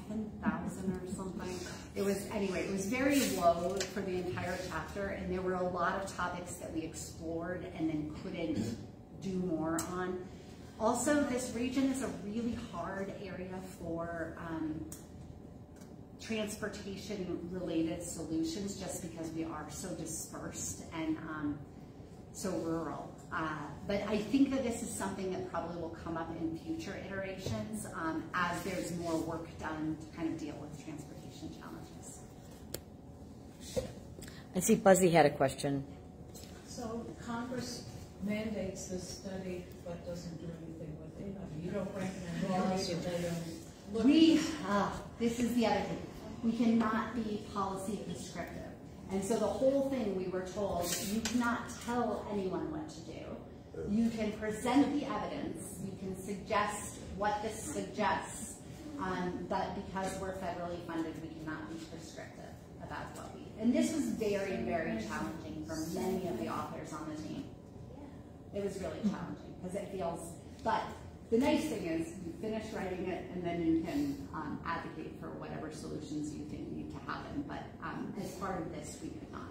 7,000 or something. It was, anyway, it was very low for the entire chapter, and there were a lot of topics that we explored and then couldn't do more on. Also, this region is a really hard area for transportation-related solutions, just because we are so dispersed and so rural. But I think that this is something that probably will come up in future iterations as there's more work done to kind of deal with transportation challenges. I see Buzzy had a question. So Congress mandates this study but doesn't do anything with it. I mean, you don't recommend laws or they don't look this is the other thing. We cannot be policy prescriptive. And so the whole thing, we were told, you cannot tell anyone what to do. You can present the evidence, you can suggest what this suggests, but because we're federally funded, we cannot be prescriptive about what we, and this was very, very challenging for many of the authors on the team. It was really challenging, because it feels, but the nice thing is you finish writing it and then you can advocate for whatever solutions you think need to happen. But as part of this, we could not.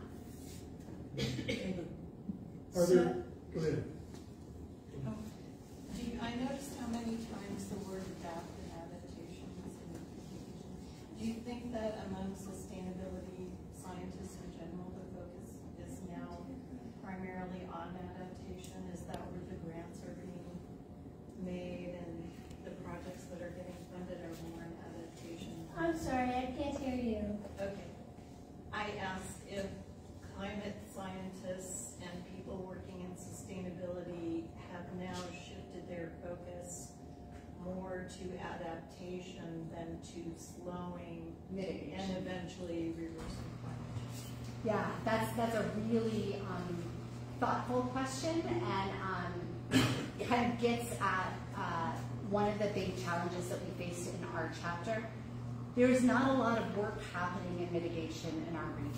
Are there, go ahead. I noticed how many times the word adapt and adaptation is in the communication. Do you think that among sustainability scientists in general, the focus is now primarily on adaptation? Is that where the grants are being made and the projects that are getting funded are more in adaptation? I'm sorry, I can't hear you. Okay. I asked if climate scientists and people working in sustainability have now shifted their focus more to adaptation than to slowing mitigation and eventually reversing climate change. Yeah, that's a really thoughtful question, and kind of gets at one of the big challenges that we faced in our chapter. There's not a lot of work happening in mitigation in our region.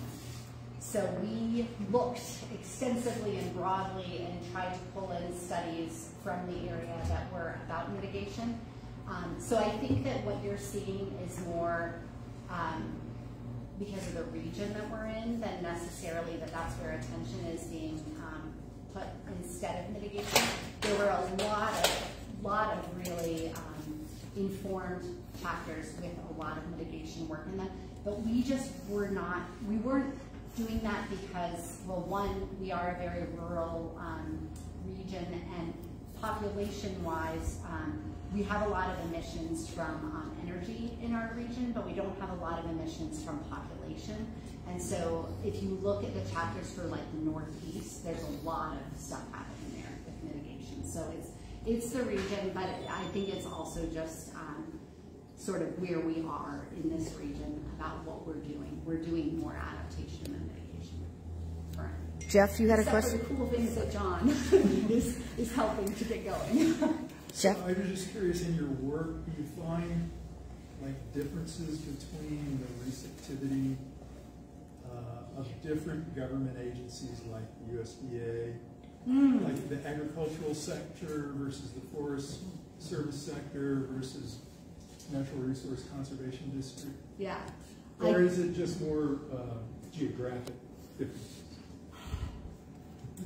So we looked extensively and broadly and tried to pull in studies from the area that were about mitigation. So I think that what you're seeing is more because of the region that we're in than necessarily that that's where attention is being put instead of mitigation. There were a lot of really informed chapters with a lot of mitigation work in them, but we just weren't doing that because, well, one, we are a very rural region, and population-wise, we have a lot of emissions from energy in our region, but we don't have a lot of emissions from population. And so if you look at the chapters for like the Northeast, there's a lot of stuff happening there with mitigation. So it's the region, but I think it's also just sort of where we are in this region about what we're doing. We're doing more adaptation than mitigation. Right. Jeff, you had a Except question? for the cool things that John is helping to get going. Jeff? I was just curious, in your work, do you find like differences between the receptivity of different government agencies like USDA, like the agricultural sector versus the forest service sector versus natural resource conservation district? Yeah. Or is it just more geographic differences?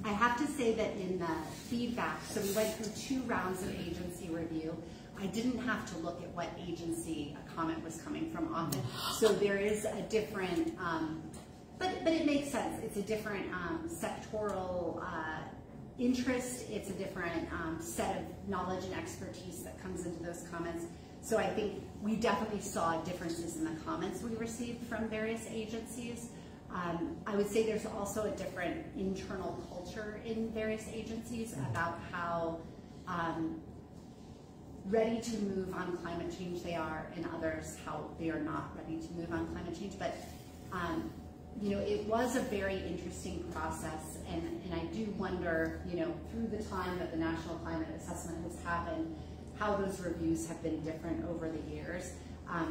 I have to say that in the feedback, so we went through 2 rounds of agency review. I didn't have to look at what agency a comment was coming from often. So there is a different, but it makes sense. It's a different sectoral interest. It's a different set of knowledge and expertise that comes into those comments. So I think we definitely saw differences in the comments we received from various agencies. I would say there's also a different internal culture in various agencies about how ready to move on climate change they are, and others how they are not ready to move on climate change. But you know, it was a very interesting process, and I do wonder, you know, through the time that the National Climate Assessment has happened, how those reviews have been different over the years.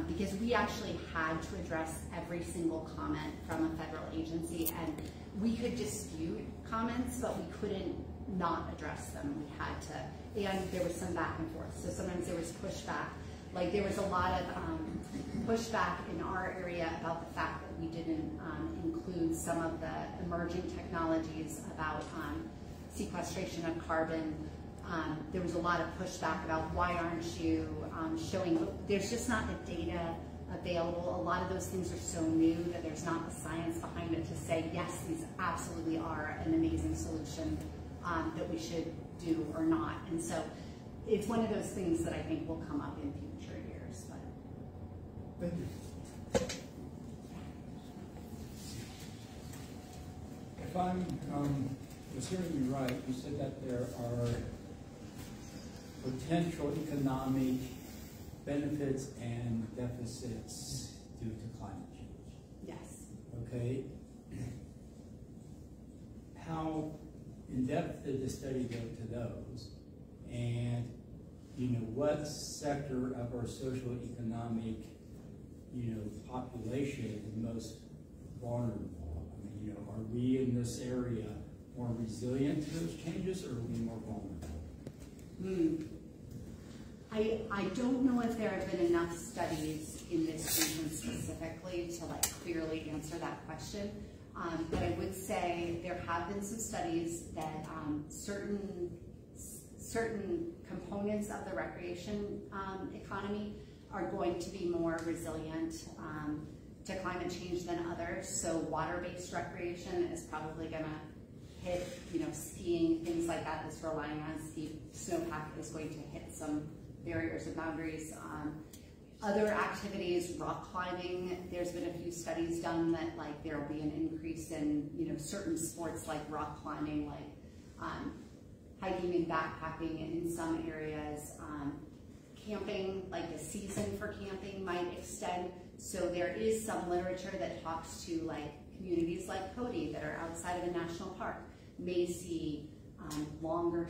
Because we actually had to address every single comment from a federal agency, and we could dispute comments, but we couldn't not address them. We had to, and there was some back and forth. So sometimes there was pushback. Like there was a lot of pushback in our area about the fact that we didn't include some of the emerging technologies about sequestration of carbon. There was a lot of pushback about why aren't you showing, there's just not the data available. A lot of those things are so new that there's not the science behind it to say, yes, these absolutely are an amazing solution that we should do or not. And so it's one of those things that I think will come up in future years. But. Thank you. If I'm was hearing you right, you said that there are potential economic benefits and deficits due to climate change. Yes. Okay. How in depth did the study go to those? And you know, what sector of our social economic, you know, population is most vulnerable? I mean, you know, are we in this area more resilient to those changes, or are we more vulnerable? I don't know if there have been enough studies in this region specifically to like clearly answer that question. But I would say there have been some studies that certain components of the recreation economy are going to be more resilient to climate change than others. So water-based recreation is probably going to hit, skiing, things like that that's relying on ski snowpack is going to hit some barriers and boundaries. Other activities, rock climbing, there's been a few studies done that like there will be an increase in certain sports like rock climbing, like hiking and backpacking in some areas. Camping, like the season for camping might extend. So there is some literature that talks to like communities like Cody that are outside of a national park may see longer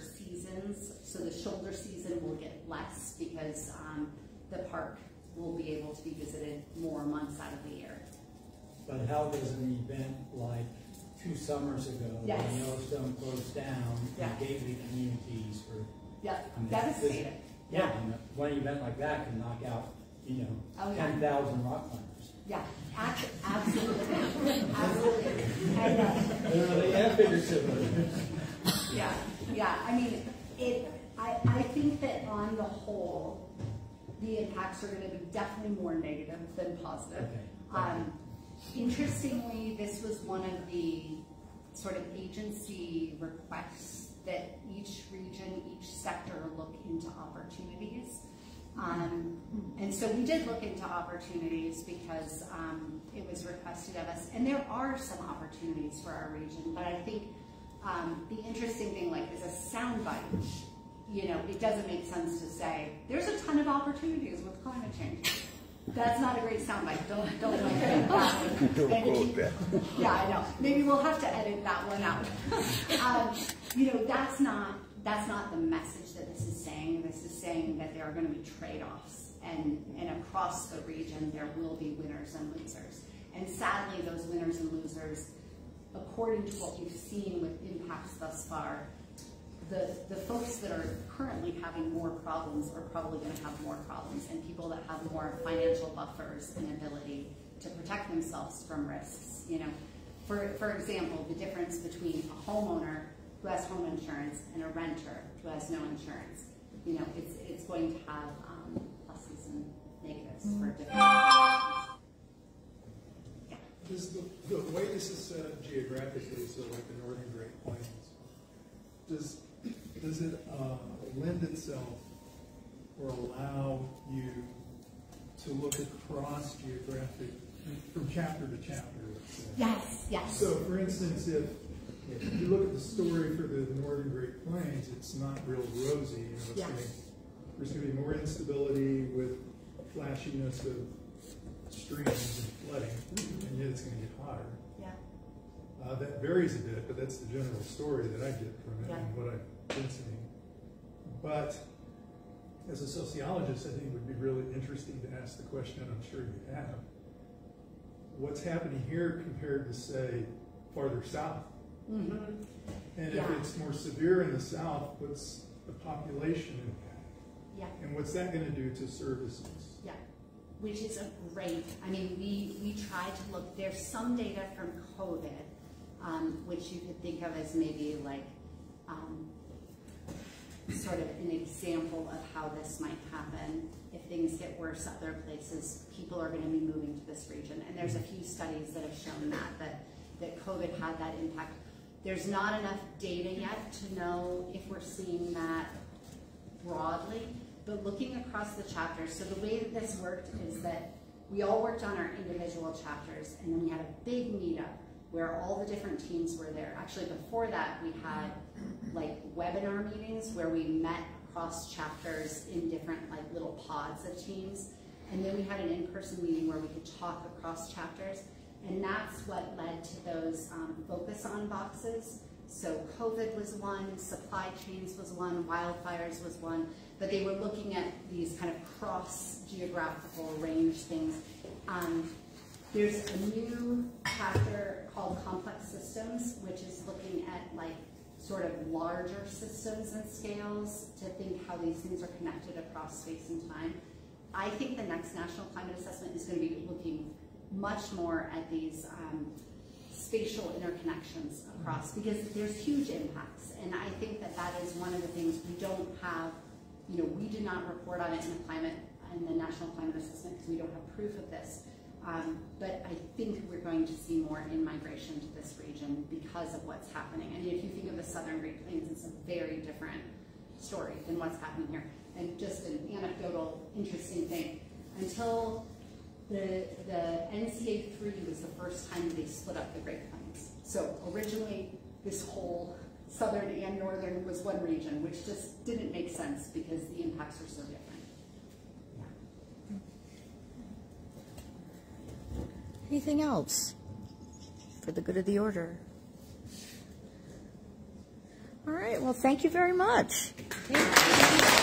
seasons. So the shoulder season will get less because the park will be able to be visited more months out of the year. But how does an event like 2 summers ago, yes, when Yellowstone closed down, yeah, and gateway communities were devastated. Yeah, and one event like that can knock out, oh, 10,000 rock climbers. Yeah, absolutely, absolutely. And, yeah. I mean, I think that on the whole, the impacts are going to be definitely more negative than positive. Okay. Interestingly, this was one of the sort of agency requests that each region, each sector look into opportunities. And so we did look into opportunities because it was requested of us. And there are some opportunities for our region, but I think the interesting thing, like, is a soundbite. It doesn't make sense to say, there's a ton of opportunities with climate change. That's not a great soundbite. Don't edit that one. Don't quote that. Yeah, I know. Maybe we'll have to edit that one out. That's not the message that this is saying. This is saying that there are going to be trade-offs, and across the region there will be winners and losers. And sadly, those winners and losers, according to what we've seen with impacts thus far, the folks that are currently having more problems are probably going to have more problems, and people that have more financial buffers and ability to protect themselves from risks. For example, the difference between a homeowner who has home insurance and a renter who has no insurance. It's going to have pluses and negatives for different populations. Yeah. Does the way this is set up geographically, so like the Northern Great Plains, does it lend itself or allow you to look across geographic, from chapter to chapter, let's say? Yes. So, for instance, if you look at the story for the Northern Great Plains, it's not real rosy. There's going to be more instability with flashiness of streams and flooding, and yet it's going to get hotter. Yeah. That varies a bit, but that's the general story that I get from it and what I've been seeing. But as a sociologist, I think it would be really interesting to ask the question, and I'm sure you have, what's happening here compared to, say, farther south? Mm-hmm. And if it's more severe in the south, what's the population impact? Yeah. And what's that going to do to services? Yeah, which is a great, we tried to look, there's some data from COVID, which you could think of as maybe like sort of an example of how this might happen. If things get worse other places, people are going to be moving to this region. And there's a few studies that have shown that COVID had that impact. There's not enough data yet to know if we're seeing that broadly, but looking across the chapters, so the way that this worked is that we all worked on our individual chapters, and then we had a big meetup where all the different teams were there. Actually, before that, we had like webinar meetings where we met across chapters in different like little pods of teams, and then we had an in-person meeting where we could talk across chapters. And that's what led to those focus on boxes. So COVID was one, supply chains was one, wildfires was one, but they were looking at these kind of cross geographical range things. There's a new chapter called Complex Systems, which is looking at like sort of larger systems and scales to think how these things are connected across space and time. I think the next National Climate Assessment is going to be looking much more at these spatial interconnections across, because there's huge impacts. And I think that that is one of the things we don't have, you know, we do not report on it in the National Climate Assessment because we don't have proof of this. But I think we're going to see more in-migration to this region because of what's happening. And if you think of the Southern Great Plains, it's a very different story than what's happening here. And just an anecdotal, interesting thing, until the NCA 3 was the first time they split up the Great Plains. So originally, this whole southern and northern was one region, which just didn't make sense because the impacts are so different. Anything else for the good of the order? All right, well, thank you very much. Thank you.